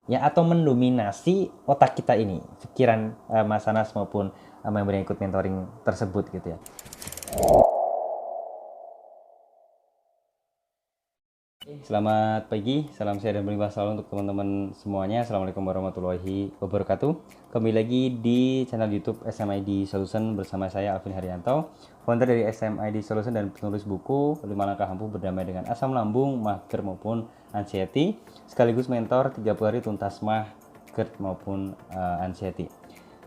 ya atau mendominasi otak kita ini, pikiran Mas Anas maupun member yang ikut mentoring tersebut gitu ya. Selamat pagi, salam sehat dan berlimpah selalu untuk teman-teman semuanya. Assalamualaikum warahmatullahi wabarakatuh. Kembali lagi di channel YouTube SMID Solution bersama saya Alvin Haryanto, founder dari SMID Solution dan penulis buku 5 Langkah Ampuh Berdamai dengan Asam Lambung, Mah, GERD maupun Anxiety, sekaligus mentor 30 hari tuntas Mah, GERD maupun Anxiety.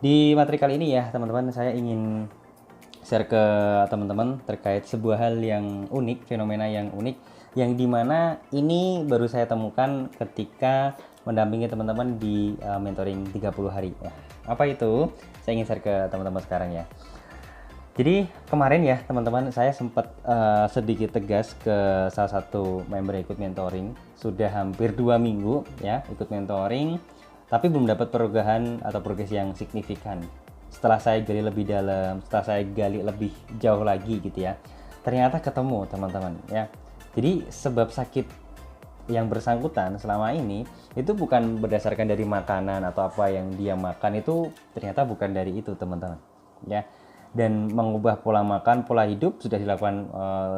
Di materi kali ini ya teman-teman, saya ingin share ke teman-teman terkait sebuah hal yang unik, fenomena yang unik, yang dimana ini baru saya temukan ketika mendampingi teman-teman di mentoring 30 hari. Nah, apa itu? Saya ingin share ke teman-teman sekarang ya. Jadi kemarin ya teman-teman, saya sempat sedikit tegas ke salah satu member yang ikut mentoring. Sudah hampir 2 minggu ya ikut mentoring, tapi belum dapat perubahan atau progres yang signifikan. Setelah saya gali lebih dalam, setelah saya gali lebih jauh lagi gitu ya, ternyata ketemu teman-teman ya. Jadi sebab sakit yang bersangkutan selama ini itu bukan berdasarkan dari makanan atau apa yang dia makan, itu ternyata bukan dari itu teman-teman ya. Dan mengubah pola makan, pola hidup sudah dilakukan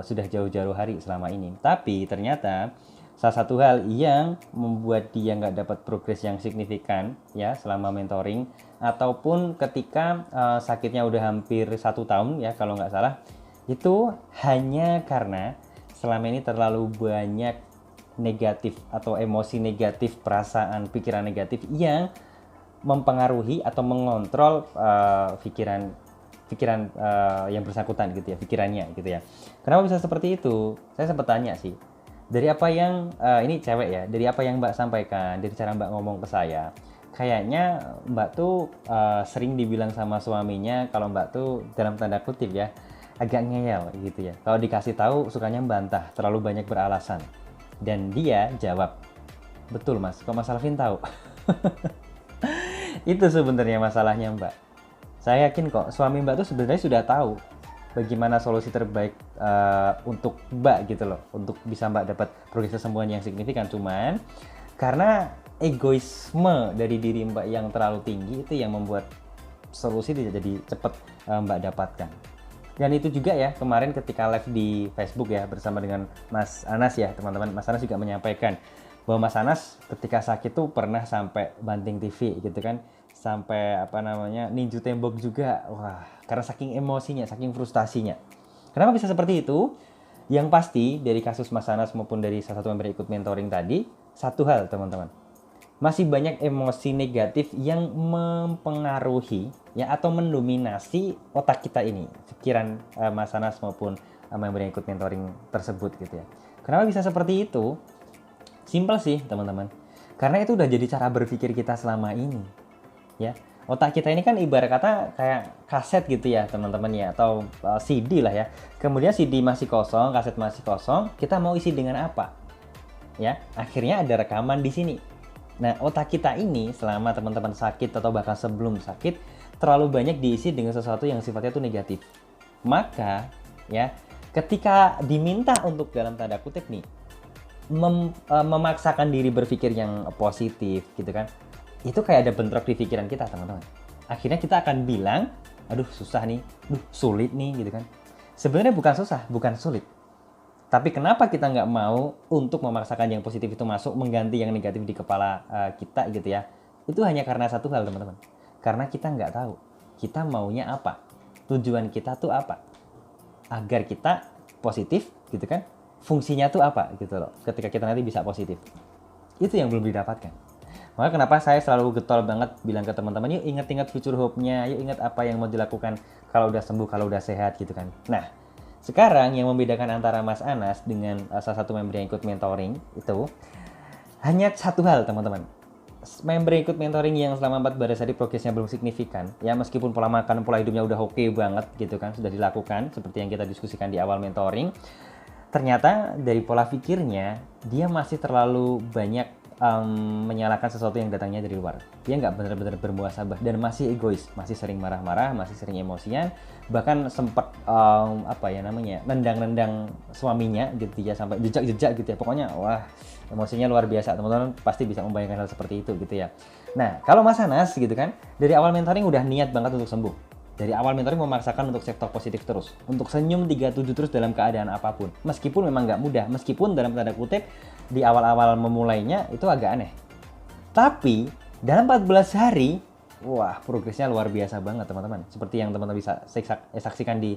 sudah jauh-jauh hari selama ini. Tapi ternyata salah satu hal yang membuat dia nggak dapat progres yang signifikan ya selama mentoring, ataupun ketika sakitnya udah hampir 1 tahun ya kalau nggak salah, itu hanya karena selama ini terlalu banyak negatif atau emosi negatif, perasaan, pikiran negatif yang mempengaruhi atau mengontrol pikiran yang bersangkutan gitu ya, pikirannya gitu ya. Kenapa bisa seperti itu? Saya sempat tanya sih. Dari apa yang ini cewek ya, dari apa yang Mbak sampaikan, dari cara Mbak ngomong ke saya, kayaknya Mbak tuh sering dibilang sama suaminya kalau Mbak tuh dalam tanda kutip ya agak ngeyel gitu ya. Kalau dikasih tahu sukanya membantah, terlalu banyak beralasan. Dan dia jawab, betul mas, kok Mas Alvin tahu? Itu sebenarnya masalahnya Mbak. Saya yakin kok suami Mbak tuh sebenarnya sudah tahu bagaimana solusi terbaik untuk Mbak gitu loh, untuk bisa Mbak dapat progres kesembuhan yang signifikan. Cuman karena egoisme dari diri Mbak yang terlalu tinggi itu yang membuat solusi tidak jadi cepat Mbak dapatkan. Dan itu juga ya kemarin ketika live di Facebook ya bersama dengan Mas Anas ya teman-teman, Mas Anas juga menyampaikan bahwa Mas Anas ketika sakit tuh pernah sampai banting TV gitu kan, sampai apa namanya ninju tembok juga. Wah, karena saking emosinya, saking frustasinya. Kenapa bisa seperti itu? Yang pasti dari kasus Mas Anas maupun dari salah satu member ikut mentoring tadi, satu hal teman-teman, masih banyak emosi negatif yang mempengaruhi ya atau mendominasi otak kita ini, pikiran Mas Anas maupun member yang ikut mentoring tersebut gitu ya. Kenapa bisa seperti itu? Simpel sih teman-teman, karena itu udah jadi cara berpikir kita selama ini ya. Otak kita ini kan ibarat kata kayak kaset gitu ya teman-teman ya, atau CD lah ya. Kemudian CD masih kosong, kaset masih kosong, kita mau isi dengan apa ya? Akhirnya ada rekaman di sini. Nah, otak kita ini selama teman-teman sakit atau bahkan sebelum sakit terlalu banyak diisi dengan sesuatu yang sifatnya itu negatif. Maka ya, ketika diminta untuk dalam tanda kutip nih memaksakan diri berpikir yang positif gitu kan, itu kayak ada bentrok di pikiran kita teman-teman. Akhirnya kita akan bilang, aduh susah nih, aduh sulit nih gitu kan. Sebenarnya bukan susah, bukan sulit. Tapi kenapa kita nggak mau untuk memaksakan yang positif itu masuk, mengganti yang negatif di kepala kita gitu ya. Itu hanya karena satu hal teman-teman. Karena kita nggak tahu kita maunya apa. Tujuan kita tuh apa. Agar kita positif gitu kan. Fungsinya tuh apa gitu loh. Ketika kita nanti bisa positif. Itu yang belum didapatkan. Maka kenapa saya selalu getol banget bilang ke teman-teman, yuk ingat-ingat future hope-nya, yuk ingat apa yang mau dilakukan kalau udah sembuh, kalau udah sehat gitu kan. Nah, sekarang yang membedakan antara Mas Anas dengan salah satu member yang ikut mentoring itu hanya satu hal teman-teman. Member yang ikut mentoring yang selama 14 hari progresnya belum signifikan, ya meskipun pola makan, pola hidupnya udah oke banget gitu kan, sudah dilakukan seperti yang kita diskusikan di awal mentoring. Ternyata dari pola pikirnya dia masih terlalu banyak menyalahkan sesuatu yang datangnya dari luar. Dia nggak benar-benar bermuhasabah dan masih egois, masih sering marah-marah, masih sering emosian, bahkan sempat nendang-nendang suaminya gitu ya, sampai jejak-jejak gitu ya. Pokoknya wah, emosinya luar biasa. Teman-teman pasti bisa membayangkan hal seperti itu gitu ya. Nah, kalau Mas Anas gitu kan, dari awal mentoring udah niat banget untuk sembuh. Dari awal mentoring memaksakan untuk self talk positif terus, untuk senyum 37 terus dalam keadaan apapun. Meskipun memang nggak mudah, meskipun dalam tanda kutip di awal-awal memulainya itu agak aneh. Tapi dalam 14 hari, wah progresnya luar biasa banget teman-teman. Seperti yang teman-teman bisa saksikan di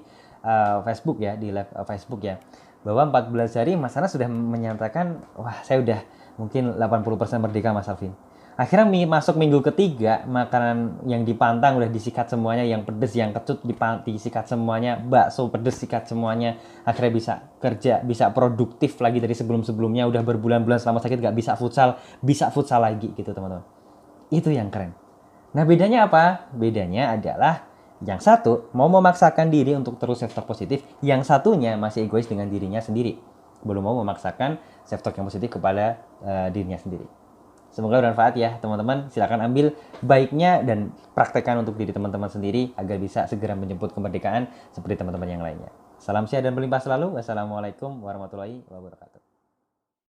Facebook ya, di live Facebook ya. Bahwa 14 hari Mas Anas sudah menyatakan, wah saya udah mungkin 80% merdeka Mas Alvin. Akhirnya masuk minggu ketiga, makanan yang dipantang udah disikat semuanya, yang pedes, yang kecut disikat semuanya, bakso pedes sikat semuanya. Akhirnya bisa kerja, bisa produktif lagi dari sebelum-sebelumnya. Udah berbulan-bulan selama sakit gak bisa futsal lagi gitu teman-teman. Itu yang keren. Nah bedanya apa? Bedanya adalah yang satu mau memaksakan diri untuk terus self-talk positif, yang satunya masih egois dengan dirinya sendiri. Belum mau memaksakan self-talk yang positif kepada dirinya sendiri. Semoga bermanfaat ya teman-teman. Silakan ambil baiknya dan praktekkan untuk diri teman-teman sendiri agar bisa segera menjemput kemerdekaan seperti teman-teman yang lainnya. Salam sehat dan berlimpah selalu. Wassalamualaikum warahmatullahi wabarakatuh.